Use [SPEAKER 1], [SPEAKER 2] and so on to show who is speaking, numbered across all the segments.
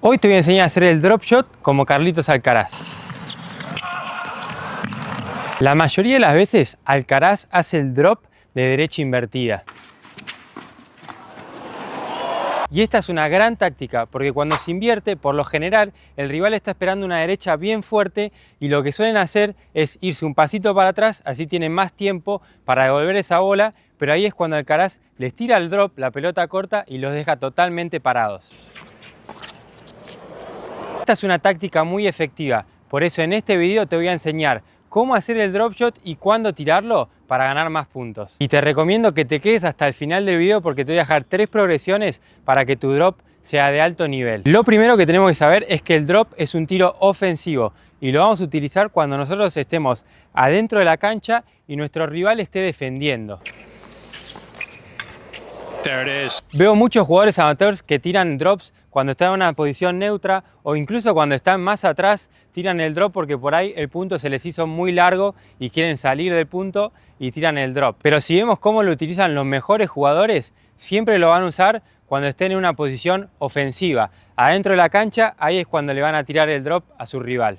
[SPEAKER 1] Hoy te voy a enseñar a hacer el drop shot como Carlitos Alcaraz. La mayoría de las veces Alcaraz hace el drop de derecha invertida. Y esta es una gran táctica porque cuando se invierte, por lo general, el rival está esperando una derecha bien fuerte y lo que suelen hacer es irse un pasito para atrás, así tienen más tiempo para devolver esa bola, pero ahí es cuando Alcaraz les tira el drop, la pelota corta y los deja totalmente parados. Esta es una táctica muy efectiva, por eso en este video te voy a enseñar cómo hacer el drop shot y cuándo tirarlo para ganar más puntos. Y te recomiendo que te quedes hasta el final del video porque te voy a dejar 3 progresiones para que tu drop sea de alto nivel. Lo primero que tenemos que saber es que el drop es un tiro ofensivo y lo vamos a utilizar cuando nosotros estemos adentro de la cancha y nuestro rival esté defendiendo. Veo muchos jugadores amateurs que tiran drops cuando están en una posición neutra o incluso cuando están más atrás tiran el drop porque por ahí el punto se les hizo muy largo y quieren salir del punto y tiran el drop. Pero si vemos cómo lo utilizan los mejores jugadores, siempre lo van a usar cuando estén en una posición ofensiva. Adentro de la cancha, ahí es cuando le van a tirar el drop a su rival.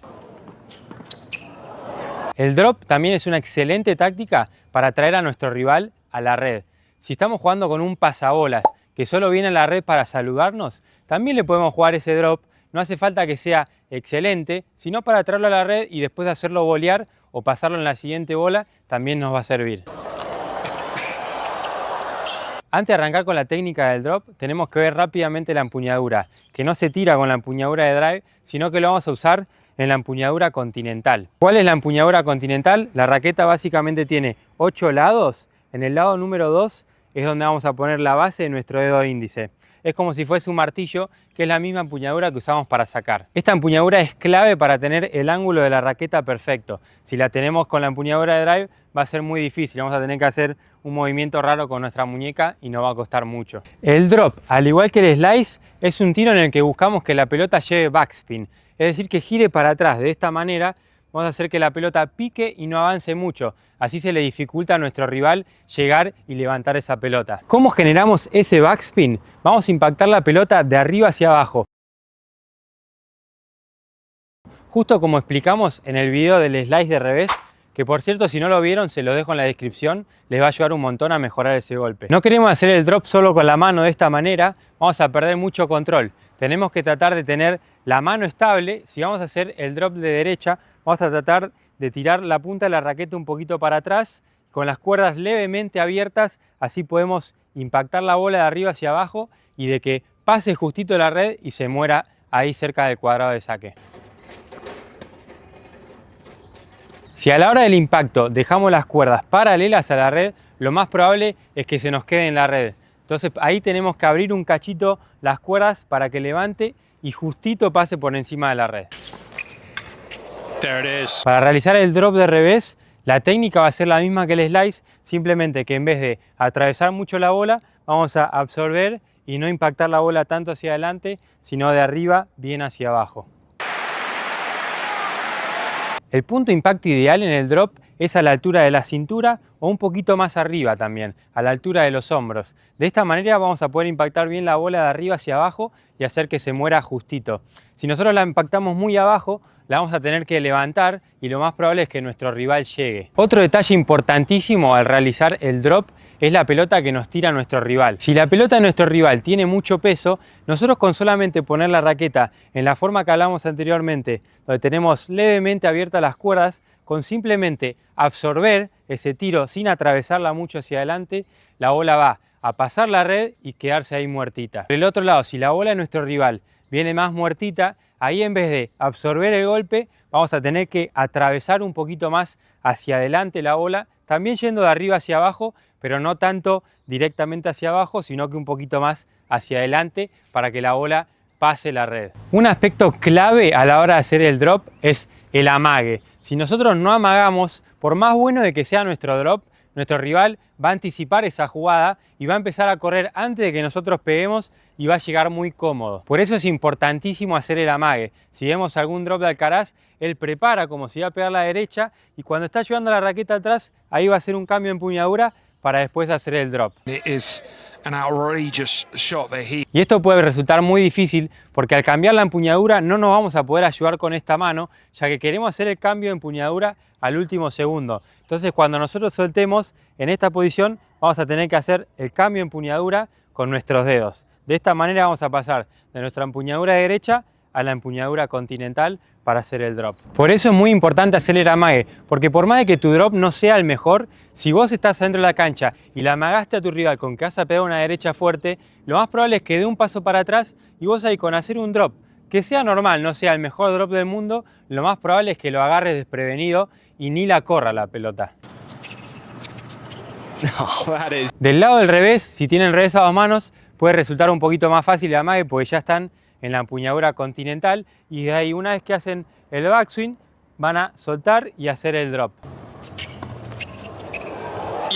[SPEAKER 1] El drop también es una excelente táctica para atraer a nuestro rival a la red. Si estamos jugando con un pasabolas que solo viene a la red para saludarnos, también le podemos jugar ese drop. No hace falta que sea excelente, sino para traerlo a la red y después hacerlo volear o pasarlo en la siguiente bola, también nos va a servir. Antes de arrancar con la técnica del drop, tenemos que ver rápidamente la empuñadura, que no se tira con la empuñadura de drive, sino que lo vamos a usar en la empuñadura continental. ¿Cuál es la empuñadura continental? La raqueta básicamente tiene 8 lados. En el lado número 2 es donde vamos a poner la base de nuestro dedo índice. Es como si fuese un martillo, que es la misma empuñadura que usamos para sacar. Esta empuñadura es clave para tener el ángulo de la raqueta perfecto. Si la tenemos con la empuñadura de drive va a ser muy difícil, vamos a tener que hacer un movimiento raro con nuestra muñeca y nos va a costar mucho. El drop, al igual que el slice, es un tiro en el que buscamos que la pelota lleve backspin, es decir, que gire para atrás. De esta manera vamos a hacer que la pelota pique y no avance mucho. Así se le dificulta a nuestro rival llegar y levantar esa pelota. ¿Cómo generamos ese backspin? Vamos a impactar la pelota de arriba hacia abajo. Justo como explicamos en el video del slice de revés, que por cierto si no lo vieron se lo dejo en la descripción, les va a ayudar un montón a mejorar ese golpe. No queremos hacer el drop solo con la mano de esta manera, vamos a perder mucho control. Tenemos que tratar de tener la mano estable. Si vamos a hacer el drop de derecha, vamos a tratar de tirar la punta de la raqueta un poquito para atrás, con las cuerdas levemente abiertas, así podemos impactar la bola de arriba hacia abajo y de que pase justito la red y se muera ahí cerca del cuadrado de saque. Si a la hora del impacto dejamos las cuerdas paralelas a la red, lo más probable es que se nos quede en la red. Entonces ahí tenemos que abrir un cachito las cuerdas para que levante y justito pase por encima de la red. Para realizar el drop de revés, la técnica va a ser la misma que el slice, simplemente que en vez de atravesar mucho la bola, vamos a absorber y no impactar la bola tanto hacia adelante, sino de arriba bien hacia abajo. El punto de impacto ideal en el drop es a la altura de la cintura o un poquito más arriba también, a la altura de los hombros. De esta manera vamos a poder impactar bien la bola de arriba hacia abajo y hacer que se muera justito. Si nosotros la impactamos muy abajo, la vamos a tener que levantar y lo más probable es que nuestro rival llegue. Otro detalle importantísimo al realizar el drop es la pelota que nos tira nuestro rival. Si la pelota de nuestro rival tiene mucho peso, nosotros con solamente poner la raqueta en la forma que hablamos anteriormente, donde tenemos levemente abiertas las cuerdas, con simplemente absorber ese tiro sin atravesarla mucho hacia adelante, la bola va a pasar la red y quedarse ahí muertita. Por el otro lado, si la bola de nuestro rival viene más muertita, ahí en vez de absorber el golpe, vamos a tener que atravesar un poquito más hacia adelante la bola, también yendo de arriba hacia abajo, pero no tanto directamente hacia abajo, sino que un poquito más hacia adelante para que la bola pase la red. Un aspecto clave a la hora de hacer el drop es el amague. Si nosotros no amagamos, por más bueno de que sea nuestro drop, nuestro rival va a anticipar esa jugada y va a empezar a correr antes de que nosotros peguemos y va a llegar muy cómodo. Por eso es importantísimo hacer el amague. Si vemos algún drop de Alcaraz, él prepara como si iba a pegar a la derecha y cuando está llevando la raqueta atrás, ahí va a hacer un cambio de empuñadura para después hacer el drop.
[SPEAKER 2] an outrageous shot that he.
[SPEAKER 1] Y esto puede resultar muy difícil porque al cambiar la empuñadura no nos vamos a poder ayudar con esta mano, ya que queremos hacer el cambio de empuñadura al último segundo. Entonces cuando nosotros soltemos en esta posición vamos a tener que hacer el cambio de empuñadura con nuestros dedos. De esta manera vamos a pasar de nuestra empuñadura derecha a la empuñadura continental para hacer el drop. Por eso es muy importante hacer el amague, porque por más de que tu drop no sea el mejor, si vos estás dentro de la cancha y la amagaste a tu rival con que vas a pegar una derecha fuerte, lo más probable es que dé un paso para atrás y vos ahí con hacer un drop que sea normal, no sea el mejor drop del mundo, lo más probable es que lo agarres desprevenido y ni la corra la pelota. Del lado del revés, si tienen revés a dos manos, puede resultar un poquito más fácil el amague porque ya están en la empuñadura continental y de ahí una vez que hacen el backswing van a soltar y hacer el drop.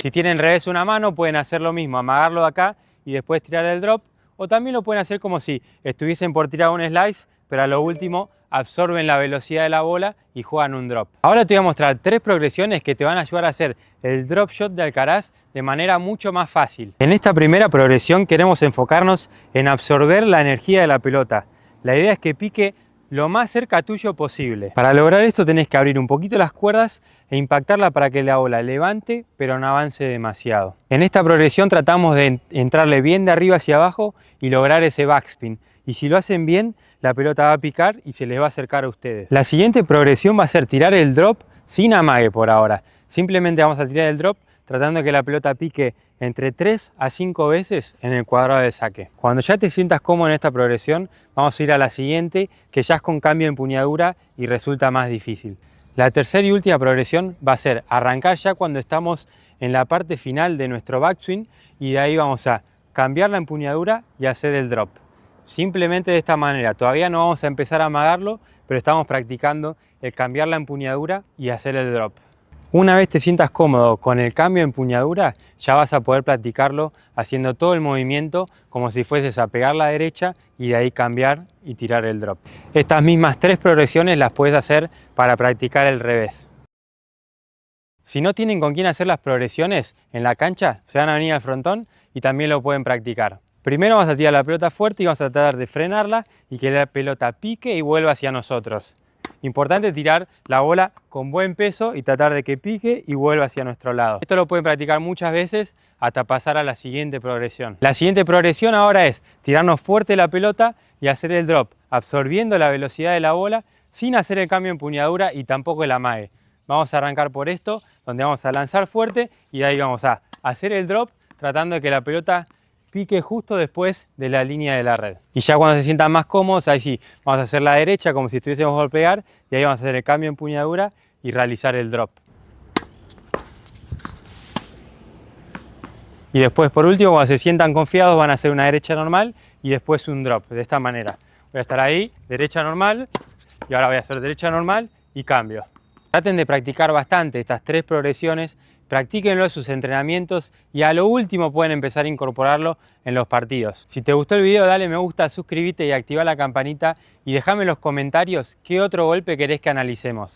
[SPEAKER 1] Si tienen revés una mano pueden hacer lo mismo, amagarlo de acá y después tirar el drop, o también lo pueden hacer como si estuviesen por tirar un slice, pero a lo último absorben la velocidad de la bola y juegan un drop. Ahora te voy a mostrar 3 progresiones que te van a ayudar a hacer el drop shot de Alcaraz de manera mucho más fácil. En esta primera progresión queremos enfocarnos en absorber la energía de la pelota. La idea es que pique lo más cerca tuyo posible. Para lograr esto tenés que abrir un poquito las cuerdas e impactarla para que la bola levante pero no avance demasiado. En esta progresión tratamos de entrarle bien de arriba hacia abajo y lograr ese backspin. Y si lo hacen bien, la pelota va a picar y se les va a acercar a ustedes. La siguiente progresión va a ser tirar el drop sin amague por ahora. Simplemente vamos a tirar el drop tratando de que la pelota pique entre 3 a 5 veces en el cuadrado de saque. Cuando ya te sientas cómodo en esta progresión, vamos a ir a la siguiente, que ya es con cambio de empuñadura y resulta más difícil. La tercera y última progresión va a ser arrancar ya cuando estamos en la parte final de nuestro backswing y de ahí vamos a cambiar la empuñadura y hacer el drop. Simplemente de esta manera, todavía no vamos a empezar a amagarlo, pero estamos practicando el cambiar la empuñadura y hacer el drop. Una vez te sientas cómodo con el cambio de empuñadura, ya vas a poder practicarlo haciendo todo el movimiento como si fueses a pegar la derecha y de ahí cambiar y tirar el drop. Estas mismas 3 progresiones las puedes hacer para practicar el revés. Si no tienen con quién hacer las progresiones en la cancha, se van a venir al frontón y también lo pueden practicar. Primero vamos a tirar la pelota fuerte y vamos a tratar de frenarla y que la pelota pique y vuelva hacia nosotros. Importante tirar la bola con buen peso y tratar de que pique y vuelva hacia nuestro lado. Esto lo pueden practicar muchas veces hasta pasar a la siguiente progresión. La siguiente progresión ahora es tirarnos fuerte la pelota y hacer el drop, absorbiendo la velocidad de la bola sin hacer el cambio de empuñadura y tampoco el amague. Vamos a arrancar por esto, donde vamos a lanzar fuerte y de ahí vamos a hacer el drop tratando de que la pelota pique justo después de la línea de la red. Y ya cuando se sientan más cómodos, ahí sí, vamos a hacer la derecha como si estuviésemos a golpear y ahí vamos a hacer el cambio de empuñadura y realizar el drop. Y después, por último, cuando se sientan confiados, van a hacer una derecha normal y después un drop, de esta manera. Voy a estar ahí, derecha normal, y ahora voy a hacer derecha normal y cambio. Traten de practicar bastante estas 3 progresiones, practíquenlo en sus entrenamientos y a lo último pueden empezar a incorporarlo en los partidos. Si te gustó el video, dale me gusta, suscríbete y activa la campanita y déjame en los comentarios qué otro golpe querés que analicemos.